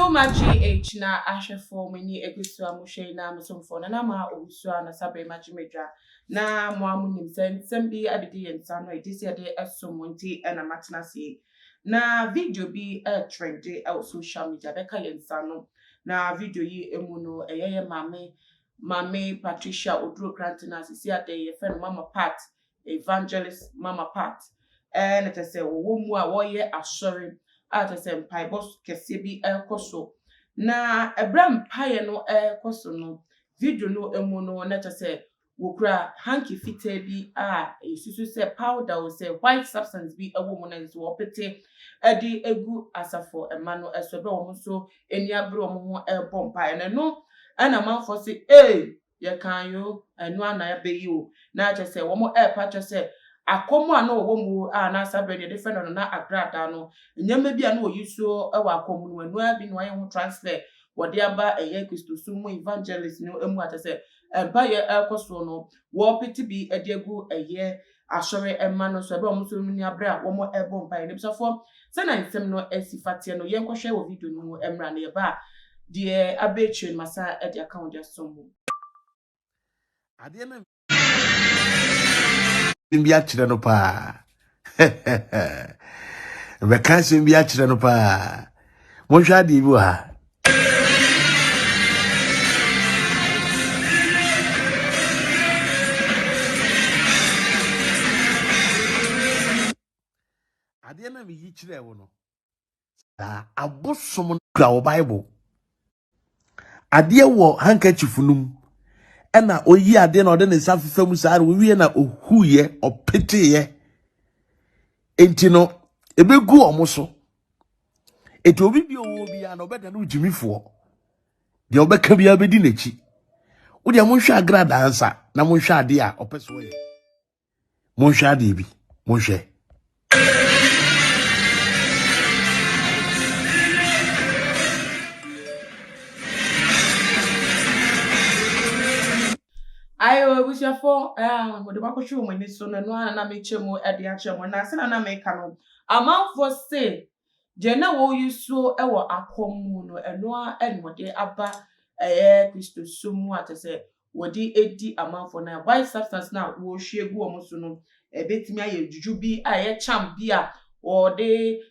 so much GH na ashe for many egusu amushe na musumfo na ma obusu na sabre majimedra na mo amunim sensem bi abidi yensa no edisi ade asomonti na matnase na video bi trendy on social media beka yensa no na video yi emu no eyeye mame Patricia Oduro Grantina sisi ade ye friend Mama Pat evangelist Mama Pat na tese wo mu a wo ye asori atese mpai boss kese bi ekoso na ebram paye no ekoso no video no emu no na tese wokura hanky fite bi isusu se powder o se white substance bi ewo mu na nso opete edi egu asafo emano esobe wo so eni abro mo ho ebom paye na no ana manfo se ye kan yo enu ana ya be yo na tese wo mo pa tese akomo a na owo mu na sabre ne different na Agradaa no nyama bi a na oyiso e wa akomo no anu abi no aye ho transfer wode aba eye Christosum mu evangelist no emu atese ba ye ekoso no wo piti bi ediegu eye asore emma no so be omo so ni abra wo mo ebo mpa ne bisofo se na nsem no esifate no ye nkohwe wo video no emra na ye ba de abetre masa e de account ya somo ade na bi akire no pa be kan bi akire no pa mo hwa de bi wa ade na mi yi kire wo no abosom kra wo bible ade wo handkerchief num ena oyi ade na ode ne safefam saare wie na ohuye opeteye enti no ebegu omoso eti obi bi owo bi ya na obeda na ujimifo de obeka bia bedi nachi wo de mo hwa Agradaa ansa na mo hwa ade a opeso ye mo hwa ade bi mo hwe ayo bushafo mo de bakoshu mo ni so no na mechemu e de achemu na se na me ka no amanfo se je na wo yuso e wo akomu no eno a enwode aba Christosum mu atese wodi edi amanfo na white substance na wo hwiegu omo so no betimi aye Juju bi aye cham bi a wode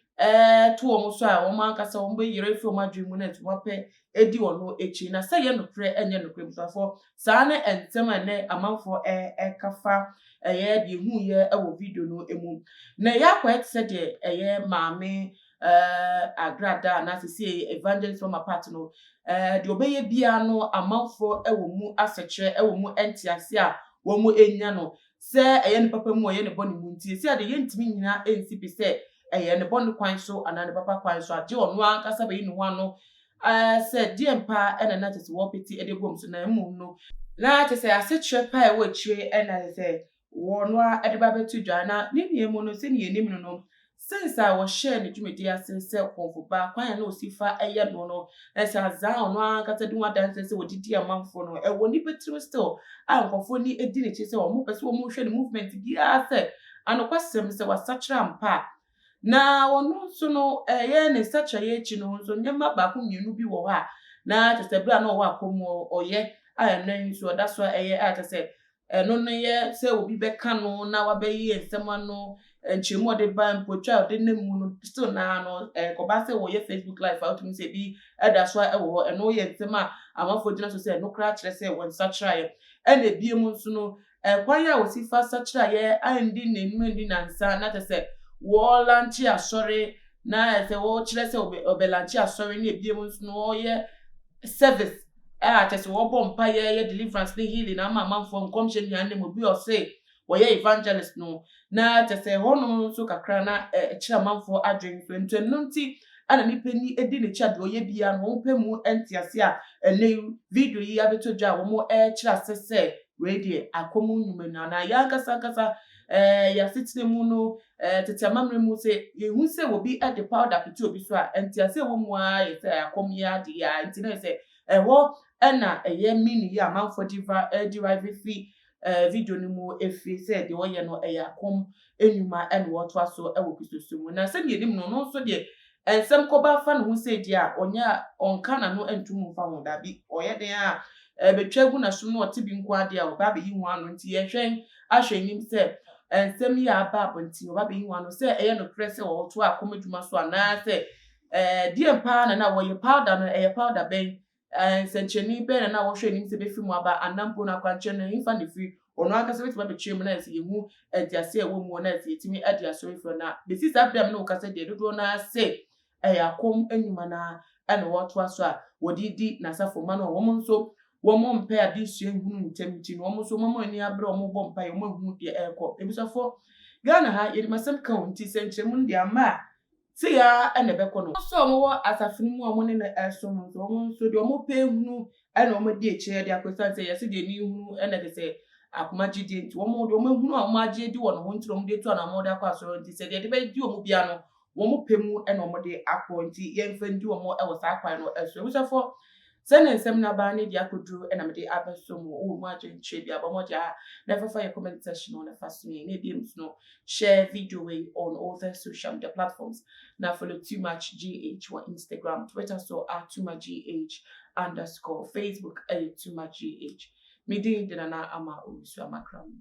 to omo so a omo ankasa omo be yire fi omo adwemu na to wape edi ono echi na se ye nokre enye nokre busafo saa ne entem ene amanfo kafa ye de hu ye wo video no emu na ya kwa etse de maame Agradaa na sisi evangelist Mama Pat no de obeye bia no amanfo wo mu asechre wo mu entiase a wo mu enya no se ne papa mu ye ne boni mu ntie se ade ye ntimi nyina ensi bi se ne boni kwan so ana ne papa kwan so age ono ankasa be inu ano se die mpa na tese wo peti edegom so na emu no na tese asechre pa wo chire na se wo no a edeba betu dwa na ne niemu no se ne yenim no since I was sharing the jumedi asense konfo ba kwan na osifa eye no no ese aza ono ankasa du wadanse se wodidi amanfo no wo ni betru still ankofo ni edi ne chi se wo mo pese wo mo hwe ne movement bi ase anokwasem se wasachra mpa na wono so no ye ne sacha ye chi no so nyema ba ko mienu bi wo ha na tese bra na wo akomo oye anan so da so eye atese no no ye se obi beka no na wabayi ensema no enchimo de ba mpotwa de nemu no still na no ko ba se wo ye Facebook live out me se bi da so wo no ye nsema amafo dina so se no kra kire se won sacha ye ene bie mu so no kwan ya osifa sacha ye andi nenu ndi nansa na tese wo lanchi asori na se wo kire se obelanchi asori na bie mu so no ye service tese wo bompa ye deliverance ne healing na amanfo nkomhye nyan ne mo bi o say wo ye evangelist no na tese hono so kakra na kira amanfo adwen so ntwenunti ana nipeni edi ne cha de o ye bia no pemu entiase a ene video yi abetodwa wo mo kira sese radio akomu nyume na ya kasa ya sitine mu no tete amamre mu se ye hu se wo bi de powder piti obi so a entiase wo mu a ye se akom ya de ya ntine se wo na ye mini ya amanfo derive fi video ni mu efi se de wo ye no akom enuma en wo to aso wo Christosum na se ye nim no so de and some koba fan who said ya onya on kana no entum fa ho da bi oye den a betwagu na so no otibi nkwa de a oba be yi ho ano nti ye hwen ahwe nim se ensem ya aba abonti oba be yi ho ano se eye no krese wo to akomadwuma so ana se die mpa na wo ye powder no eye powder ben sencheni ben na wo hwe nim se be fi mu aba anampo na kwanche no infa ne fi ono aka se betima be twem na ese yehu entiase ewo mu na ese yetimi ade aso fi na be sisi abdam na wo kasa de dodo na se akom enyuma na ana woto aso a wodidi na safo ma no wo nso wo mo mpa adisue hunu ntemti no wo nso mo ani abre wo bo mpa yo mo hunu de ekọ ebisafo Ghana ha yedi masem county senchemu ndi ama se ya ana be kono so mo wo asafinu mu mo ne na eso mo so wo nso de mo pe hunu ana mo de eche de akosan se yesi de ni hunu ana de se akomagide nti wo mo de mo hunu a mo agye di wo no ho ntro mo de to na mo de akọ aso nti se de be di wo mo bia no wo mo pemu ana mo de akọ nti ye mfa ndi wo mo e wo sa akwan no eso ebisafo sene nsem na ba ne dia kodru ena me de abeso mo o mo agye nche bia ba mo ja na fa your comment section on the first me na bi no share video way on all the social media platforms na follow too much gh on Instagram, Twitter so @too_much_gh _ Facebook @too_much_gh me din de na ama osu amakram.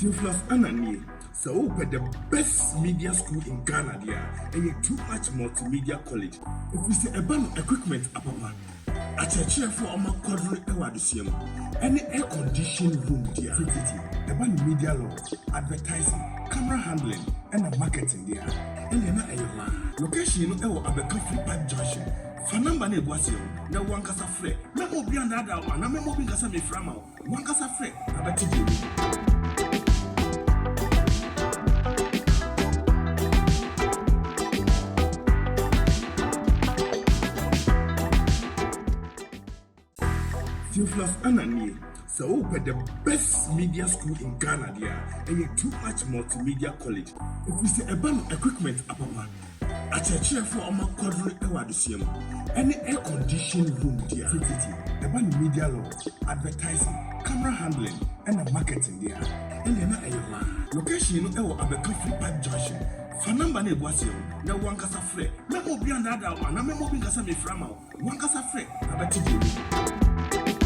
Theophilus Anani, so open the best media school in Ghana there, and a Too Much Multimedia College. If we say a band equipment apapa, a chair for a quadri ewadisium, any air conditioned room there, a band media law, advertising, camera handling, and a marketing there. And you're not a location or a coffee park junction. Fanamba ne boasio, na wankasa fre, na obi andada one, na memo bingasa me frama, wankasa fre, abati. Theophilus Anani, so open the best media school in Ghana there, and a Too Much Multimedia College. If we say a band equipment apapa, a chair for a quadri ewadisium, any air conditioned room there, a band media law, advertising, camera handling, and a marketing there. And you're not a location or a coffee park junction. Fanamba ne boasio, na wankasa fre, na obi andada one, na memo bingasa me frama, wankasa fre, abati.